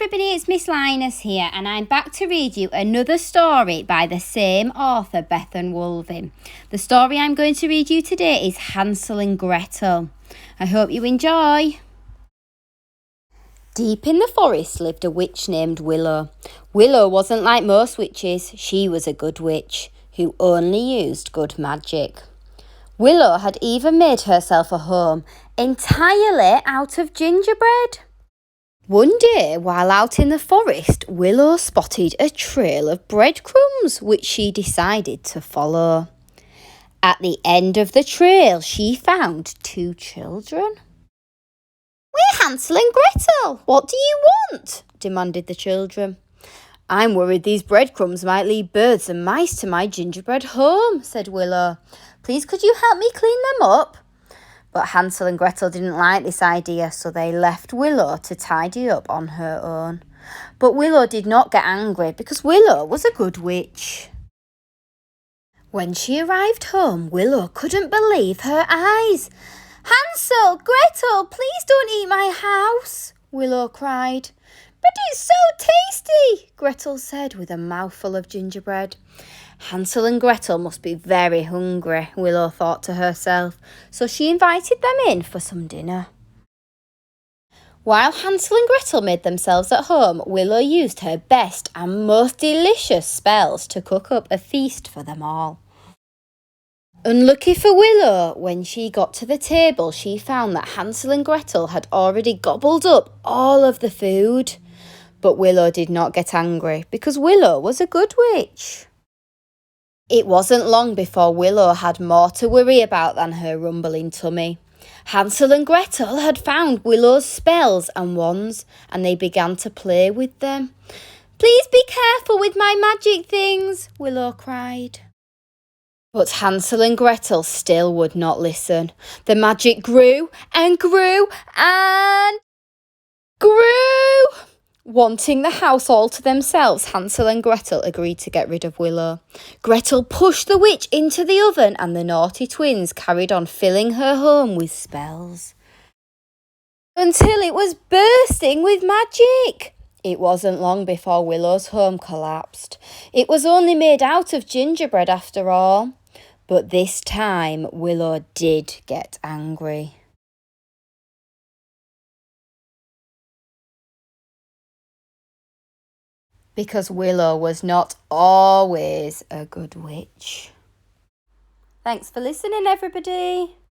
everybody, it's Miss Lyness here, and I'm back to read you another story by the same author, Bethan Wolvin. The story I'm going to read you today is Hansel and Gretel. I hope you enjoy. Deep in the forest lived a witch named Willow. Willow wasn't like most witches. She was a good witch who only used good magic. Willow had even made herself a home entirely out of gingerbread. One day, while out in the forest, Willow spotted a trail of breadcrumbs which she decided to follow. At the end of the trail, she found two children. "We're Hansel and Gretel. What do you want?" demanded the children. "I'm worried these breadcrumbs might lead birds and mice to my gingerbread home," said Willow. "Please could you help me clean them up?" But Hansel and Gretel didn't like this idea, so they left Willow to tidy up on her own. But Willow did not get angry because Willow was a good witch. When she arrived home, Willow couldn't believe her eyes. "Hansel, Gretel, please don't eat my house," Willow cried. "But it's so tasty," Gretel said with a mouthful of gingerbread. Hansel and Gretel must be very hungry, Willow thought to herself, so she invited them in for some dinner. While Hansel and Gretel made themselves at home, Willow used her best and most delicious spells to cook up a feast for them all. Unlucky for Willow, when she got to the table, she found that Hansel and Gretel had already gobbled up all of the food. But Willow did not get angry because Willow was a good witch. It wasn't long before Willow had more to worry about than her rumbling tummy. Hansel and Gretel had found Willow's spells and wands, and they began to play with them. "Please be careful with my magic things," Willow cried. But Hansel and Gretel still would not listen. The magic grew and grew and grew. Wanting the house all to themselves, Hansel and Gretel agreed to get rid of Willow. Gretel pushed the witch into the oven and the naughty twins carried on filling her home with spells until it was bursting with magic. It wasn't long before Willow's home collapsed. It was only made out of gingerbread after all. But this time, Willow did get angry. Because Willow was not always a good witch. Thanks for listening, everybody.